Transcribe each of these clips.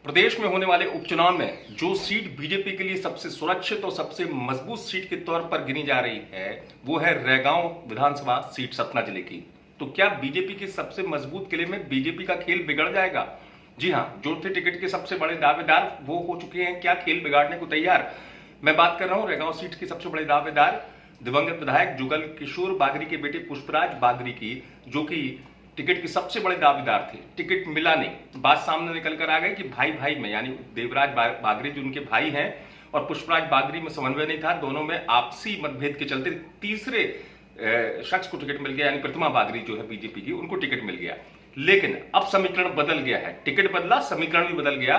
प्रदेश में होने वाले उपचुनाव में जो सीट बीजेपी के लिए सबसे सुरक्षित और सबसे मजबूत सीट के तौर पर गिनी जा रही है वो है रैगांव विधानसभा सीट सतना जिले की। तो क्या बीजेपी के सबसे मजबूत किले में बीजेपी का खेल बिगड़ जाएगा? जी हां, जो थे टिकट के सबसे बड़े दावेदार वो हो चुके हैं क्या खेल बिगाड़ने को तैयार। मैं बात कर रहा हूं रैगांव सीट के सबसे बड़े दावेदार दिवंगत विधायक जुगल किशोर बागरी के बेटे पुष्पराज बागरी की, जो कि टिकट के सबसे बड़े दावेदार थे। टिकट मिला नहीं, बात सामने निकल कर आ गई कि भाई भाई में यानी देवराज बागरी जो उनके भाई हैं और पुष्पराज बागरी में समन्वय नहीं था। दोनों में आपसी मतभेद के चलते तीसरे शख्स को टिकट मिल गया, यानी प्रतिमा बागरी जो है बीजेपी की, उनको टिकट मिल गया। लेकिन अब समीकरण बदल गया है, टिकट बदला, समीकरण भी बदल गया।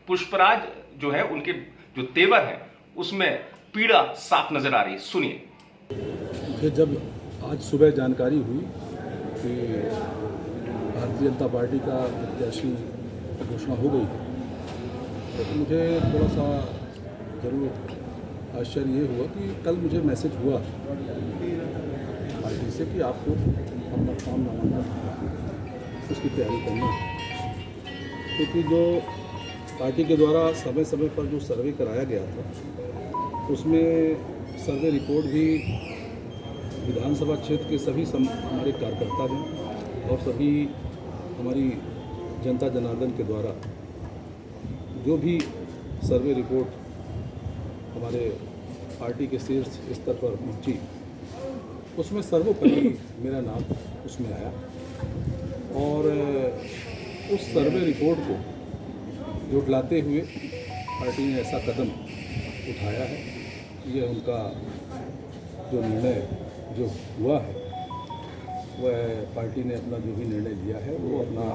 पुष्पराज जो है उनके जो तेवर है उसमें पीड़ा साफ नजर आ रही है। सुनिए। मुझे जब आज सुबह जानकारी हुई कि भारतीय जनता पार्टी का प्रत्याशी घोषणा हो गई है तो मुझे थोड़ा सा जरूर आश्चर्य ये हुआ कि कल मुझे मैसेज हुआ पार्टी से कि आपको अपना फॉर्म नामांकन उसकी तैयारी करनी है, क्योंकि जो पार्टी के द्वारा समय समय पर जो सर्वे कराया गया था उसमें सर्वे रिपोर्ट भी विधानसभा क्षेत्र के सभी हमारे कार्यकर्ता हैं और सभी हमारी जनता जनार्दन के द्वारा जो भी सर्वे रिपोर्ट हमारे पार्टी के शीर्ष स्तर पर पहुंची उसमें सर्वोपरि मेरा नाम उसमें आया और उस सर्वे रिपोर्ट को जुटलाते हुए पार्टी ने ऐसा कदम उठाया है। ये उनका जो निर्णय जो हुआ है वह पार्टी ने अपना जो भी निर्णय लिया है वो अपना,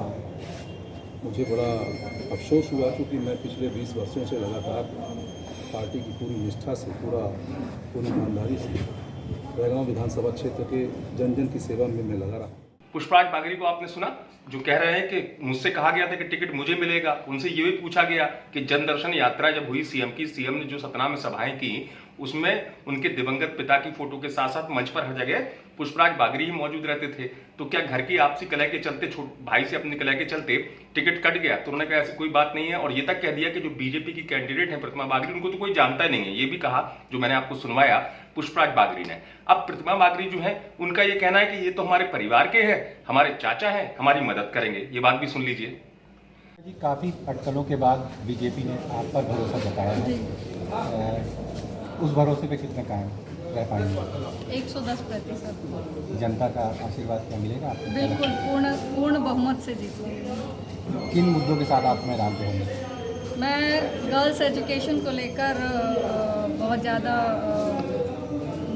मुझे बड़ा अफसोस हुआ क्योंकि मैं पिछले 20 वर्षों से लगातार पार्टी की पूरी निष्ठा से पूरी ईमानदारी से रैगांव विधानसभा क्षेत्र के जन जन की सेवा में मैं लगा रहा। पुष्पराज बागरी को आपने सुना जो कह रहे हैं कि मुझसे कहा गया था कि टिकट मुझे मिलेगा। उनसे ये भी पूछा गया कि जनदर्शन यात्रा जब हुई सीएम की, सीएम ने जो सतना में सभाएं की उसमें उनके दिवंगत पिता की फोटो के साथ साथ मंच पर हर जगह पुष्पराज बागरी ही मौजूद रहते थे। तो क्या घर की आपसी कलह के चलते भाई से अपनी कलह के चलते टिकट कट गया? तो उन्होंने कहा ऐसी कोई बात नहीं है और ये तक कह दिया कि जो बीजेपी की कैंडिडेट है प्रतिमा बागरी उनको तो कोई जानता नहीं है। ये भी कहा जो मैंने आपको सुनवाया पुष्पराज बागरी ने। अब प्रतिमा बागरी जो है उनका ये कहना है कि ये तो हमारे परिवार के हैं, हमारे चाचा हैं, हमारी मदद करेंगे। ये बात भी सुन लीजिए। जी, काफ़ी अटकलों के बाद बीजेपी ने आप पर भरोसा जताया है, उस भरोसे पे कितने कायम रह पाएंगे? 110%। जनता का आशीर्वाद क्या मिलेगा आपको? बिल्कुल पूर्ण बहुमत से जीतेंगे। किन मुद्दों के साथ आप मैदान पे होंगे? मैं गर्ल्स एजुकेशन को लेकर बहुत ज़्यादा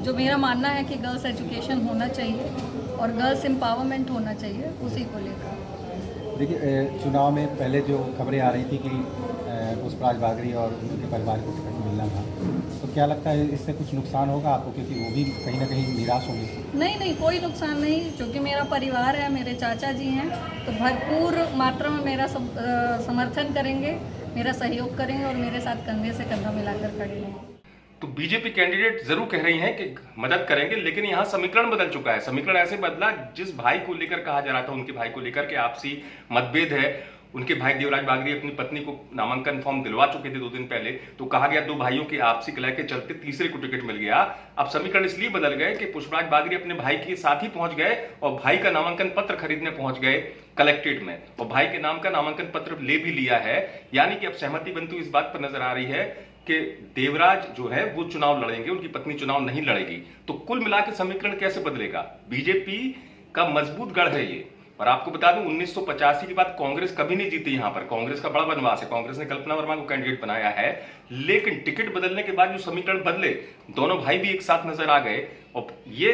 जो मेरा मानना है कि गर्ल्स एजुकेशन होना चाहिए और गर्ल्स एम्पावरमेंट होना चाहिए, उसी को लेकर। देखिए, चुनाव में पहले जो खबरें आ रही थी कि पुष्पराज बागरी और उनके परिवार को टिकट मिलना था, तो क्या लगता है इससे कुछ नुकसान होगा आपको, क्योंकि वो भी कहीं ना कहीं निराश होंगे? नहीं, कोई नुकसान नहीं, क्योंकि मेरा परिवार है, मेरे चाचा जी हैं, तो भरपूर मात्रा में मेरा समर्थन करेंगे, मेरा सहयोग करेंगे और मेरे साथ कंधे से कंधा मिलाकर खड़े रहेंगे। तो बीजेपी कैंडिडेट जरूर कह रही हैं कि मदद करेंगे, लेकिन यहां समीकरण बदल चुका है। समीकरण ऐसे बदला, जिस भाई को लेकर कहा जा रहा था, उनके भाई को लेकर के आपसी मतभेद है। उनके भाई देवराज बागरी अपनी पत्नी को नामांकन फॉर्म दिलवा चुके थे 2 दिन पहले, तो कहा गया 2 भाइयों की आपसी कलह के चलते तीसरे को टिकट मिल गया। अब समीकरण इसलिए बदल गए कि पुष्पराज बागरी अपने भाई के साथ ही पहुंच गए और भाई का नामांकन पत्र खरीदने पहुंच गए कलेक्ट्रेट में और भाई के नाम का नामांकन पत्र ले भी लिया है। यानी कि अब सहमति बनती इस बात पर नजर आ रही है कि देवराज जो है वो चुनाव लड़ेंगे, उनकी पत्नी चुनाव नहीं लड़ेगी। तो कुल मिला के समीकरण कैसे बदलेगा? बीजेपी का मजबूत गढ़ है ये। और आपको बता दूं 1985 के बाद कांग्रेस कभी नहीं जीती यहां पर। कांग्रेस का बड़ा बनवास है, कांग्रेस ने कल्पना वर्मा को कैंडिडेट बनाया है, लेकिन टिकट बदलने के बाद जो समीकरण बदले, दोनों भाई भी एक साथ नजर आ गए और ये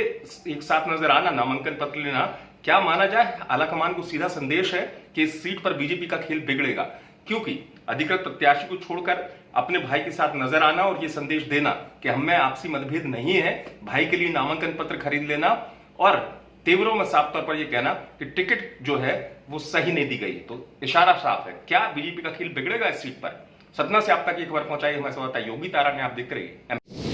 एक साथ नजर आना, नामांकन पत्र लेना, क्या माना जाए आलाकमान को सीधा संदेश है कि इस सीट पर बीजेपी का खेल बिगड़ेगा, क्योंकि अधिकृत प्रत्याशी को छोड़कर अपने भाई के साथ नजर आना और ये संदेश देना कि हम में आपसी मतभेद नहीं है, भाई के लिए नामांकन पत्र खरीद लेना और तेवरों में साफ तौर पर यह कहना कि टिकट जो है वो सही नहीं दी गई। तो इशारा साफ है, क्या बीजेपी का खेल बिगड़ेगा इस सीट पर? सतना से आप तक ये खबर पहुंचाई हमारे संवाददाता योगी तारा ने। आप देख रहे हैं।